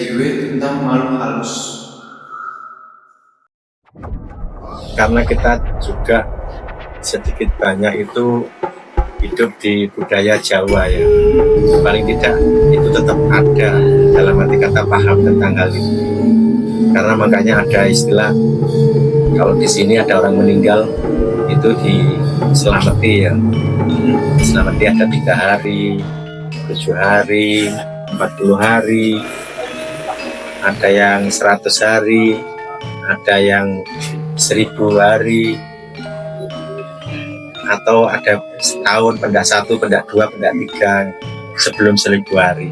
dhewe tentang makhluk halus. Karena kita juga sedikit banyak itu hidup di budaya Jawa ya, paling tidak itu tetap ada dalam arti kata paham tentang hal itu. Karena makanya ada istilah kalau di sini ada orang meninggal itu diselamati ya, diselamati ada 3 hari, 7 hari, 40 hari, ada yang 100 hari, ada yang 1000 hari, atau ada setahun, pendak 1, pendak 2, pendak 3 sebelum 1000 hari.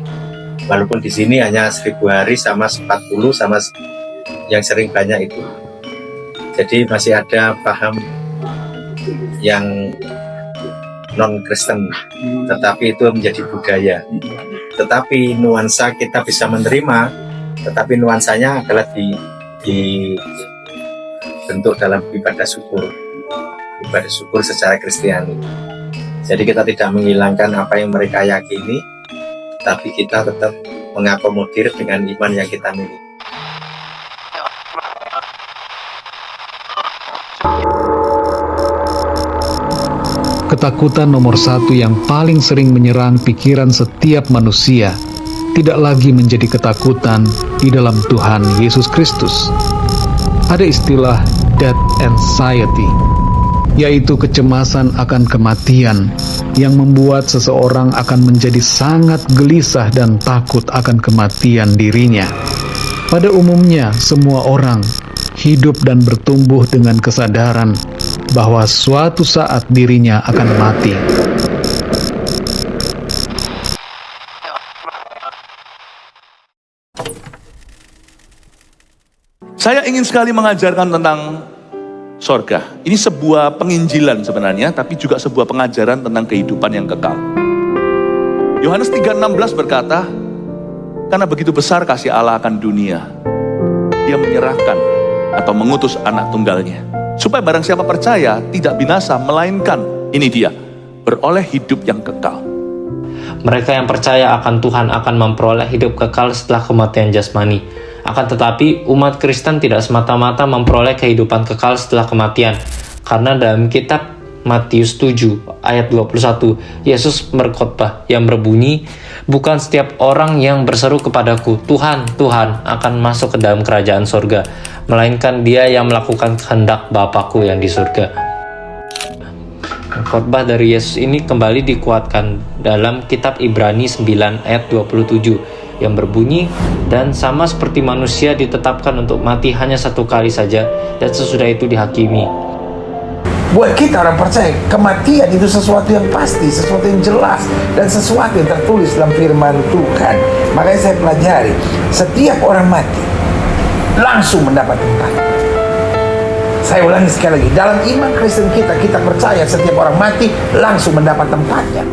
Walaupun di sini hanya 1000 hari sama 40 sama yang sering banyak itu. Jadi masih ada paham yang non-Kristen, tetapi itu menjadi budaya. Tetapi nuansa kita bisa menerima, tetapi nuansanya adalah dibentuk dalam ibadah syukur secara Kristiani. Jadi kita tidak menghilangkan apa yang mereka yakini, tapi kita tetap mengakomodir dengan iman yang kita miliki. Ketakutan nomor 1 yang paling sering menyerang pikiran setiap manusia tidak lagi menjadi ketakutan di dalam Tuhan Yesus Kristus. Ada istilah death anxiety, yaitu kecemasan akan kematian yang membuat seseorang akan menjadi sangat gelisah dan takut akan kematian dirinya. Pada umumnya, semua orang hidup dan bertumbuh dengan kesadaran bahwa suatu saat dirinya akan mati. Saya ingin sekali mengajarkan tentang sorga. Ini sebuah penginjilan sebenarnya, tapi juga sebuah pengajaran tentang kehidupan yang kekal. Yohanes 3:16 berkata, karena begitu besar kasih Allah akan dunia, Dia menyerahkan atau mengutus anak tunggalnya, supaya barang siapa percaya tidak binasa, melainkan, ini dia, beroleh hidup yang kekal. Mereka yang percaya akan Tuhan akan memperoleh hidup kekal setelah kematian jasmani. Akan tetapi, umat Kristen tidak semata-mata memperoleh kehidupan kekal setelah kematian. Karena dalam kitab Matius 7 ayat 21, Yesus berkhotbah yang berbunyi, bukan setiap orang yang berseru kepadaku, Tuhan, Tuhan, akan masuk ke dalam kerajaan surga, melainkan dia yang melakukan kehendak Bapakku yang di surga. Khotbah dari Yesus ini kembali dikuatkan dalam kitab Ibrani 9 ayat 27 yang berbunyi, dan sama seperti manusia ditetapkan untuk mati hanya 1 kali saja, dan sesudah itu dihakimi. Buat kita orang percaya, kematian itu sesuatu yang pasti, sesuatu yang jelas, dan sesuatu yang tertulis dalam firman Tuhan. Makanya saya pelajari, setiap orang mati langsung mendapat tempat. Saya ulangi sekali lagi, dalam iman Kristen kita percaya setiap orang mati langsung mendapat tempatnya.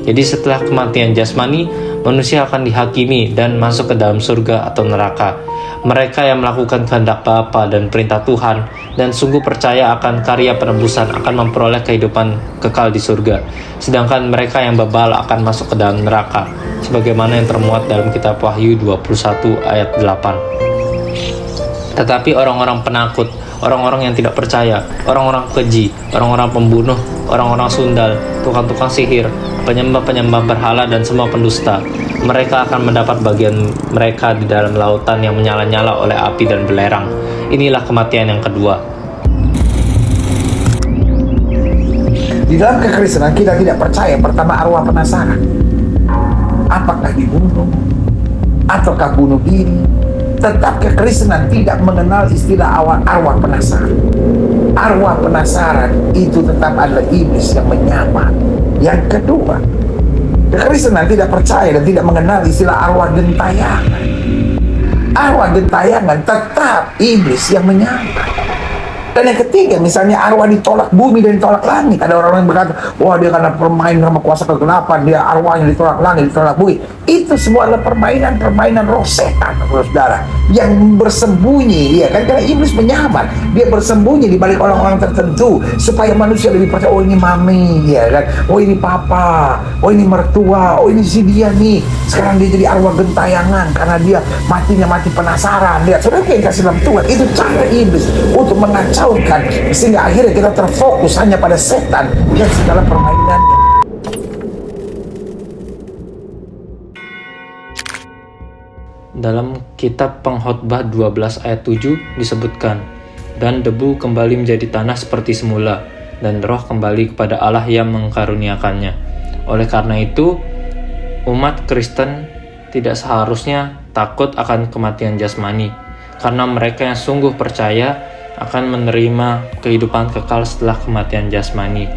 Jadi setelah kematian jasmani, manusia akan dihakimi dan masuk ke dalam surga atau neraka. Mereka yang melakukan kehendak Bapa dan perintah Tuhan dan sungguh percaya akan karya penebusan akan memperoleh kehidupan kekal di surga. Sedangkan mereka yang bebal akan masuk ke dalam neraka, sebagaimana yang termuat dalam kitab Wahyu 21 ayat 8. Tetapi orang-orang penakut, orang-orang yang tidak percaya, orang-orang keji, orang-orang pembunuh, orang-orang sundal, tukang-tukang sihir, penyembah-penyembah berhala dan semua pendusta, mereka akan mendapat bagian mereka di dalam lautan yang menyala-nyala oleh api dan belerang. Inilah kematian yang kedua. Di dalam kekristenan kita tidak percaya pertama arwah penasaran. Apakah dibunuh ataukah bunuh diri? Tetap kekristenan tidak mengenal istilah arwah penasaran. Arwah penasaran itu tetap adalah iblis yang menyamar. Yang kedua, kekristenan tidak percaya dan tidak mengenal istilah arwah gentayangan. Arwah gentayangan tetap iblis yang menyamar. Dan yang ketiga, misalnya arwah ditolak bumi dan ditolak langit. Ada orang yang berkata, wah dia karena bermain sama kuasa kegelapan, dia arwahnya ditolak langit, ditolak bumi. Itu semua adalah permainan roh setan, saudara, yang bersembunyi, ya kan? Karena iblis menyamar, dia bersembunyi di balik orang-orang tertentu supaya manusia lebih percaya, oh ini mami, ya kan? Oh ini papa, oh ini mertua, oh ini si dia nih. Sekarang dia jadi arwah gentayangan karena dia mati penasaran. Lihat, saudara yang kasih dalam Tuhan, itu cara iblis untuk mengacaukan sehingga akhirnya kita terfokus hanya pada setan dan segala permainannya. Dalam kitab Pengkhotbah 12 ayat 7 disebutkan, dan debu kembali menjadi tanah seperti semula, dan roh kembali kepada Allah yang mengkaruniakannya. Oleh karena itu, umat Kristen tidak seharusnya takut akan kematian jasmani, karena mereka yang sungguh percaya akan menerima kehidupan kekal setelah kematian jasmani.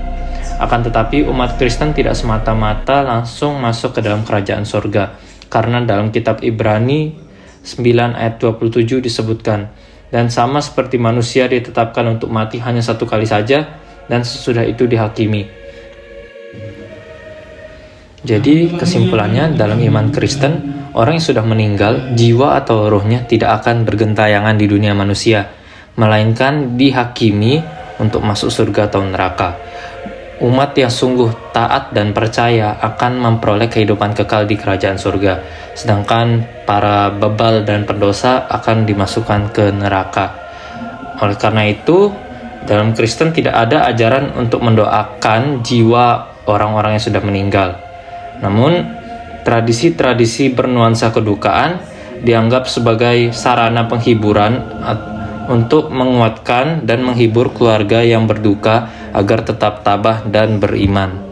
Akan tetapi umat Kristen tidak semata-mata langsung masuk ke dalam kerajaan surga, karena dalam kitab Ibrani 9 ayat 27 disebutkan, dan sama seperti manusia ditetapkan untuk mati hanya satu kali saja, dan sesudah itu dihakimi. Jadi kesimpulannya, dalam iman Kristen, orang yang sudah meninggal, jiwa atau rohnya tidak akan bergentayangan di dunia manusia, melainkan dihakimi untuk masuk surga atau neraka. Umat yang sungguh taat dan percaya akan memperoleh kehidupan kekal di kerajaan surga, sedangkan para bebal dan pendosa akan dimasukkan ke neraka. Oleh karena itu, dalam Kristen tidak ada ajaran untuk mendoakan jiwa orang-orang yang sudah meninggal. Namun, tradisi-tradisi bernuansa kedukaan dianggap sebagai sarana penghiburan untuk menguatkan dan menghibur keluarga yang berduka agar tetap tabah dan beriman.